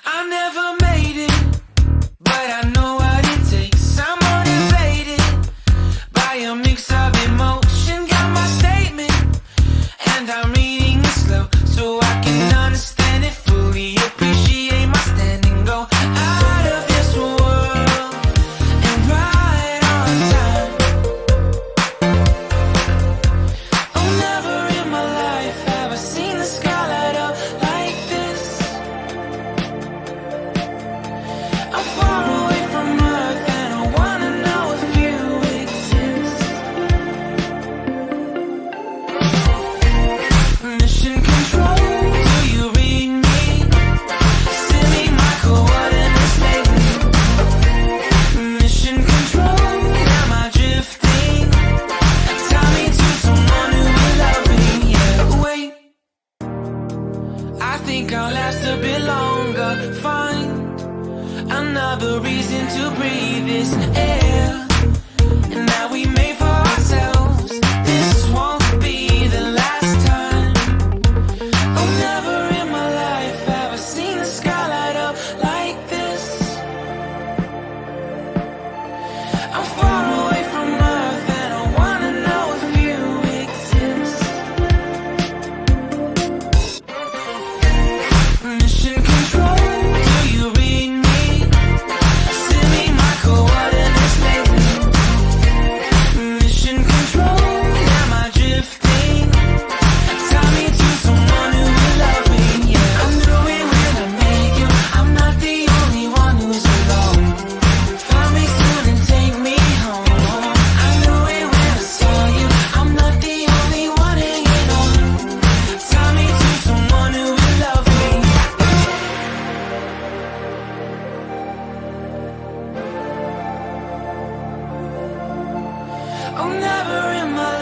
I never made it, but I know what it takes. I'm motivated by a mix of emotion. Got my statement, and I'm reading it slow so I can understand it fully. Appreciate my standing, go out of this world and right on time. Oh, never in my life have I seen the sky light up like this. I'm far away from Earth and I wanna know if you exist. Mission control, do you read me? Send me my coordinates lately. Mission control, am I drifting? Tie me to someone who will love me. Yeah, wait, I think I'll last a bit longer. Find another reason to breathe this air, and that we made for ourselves. This won't be the last time. Oh, never in my life have I seen the sky light up like this. I'm far away from Earth and I wanna know if you exist. Mission control, do you read me? Send me my coordinates lately. Mission control, am I drifting? Tie me to someone who will love me. Yeah, I knew it when I met you. I'm not the only one who's alone. Find me soon and take me home. I knew it when I saw you. I'm not the only one hanging on. Tie me to someone who will love me. Oh, never in my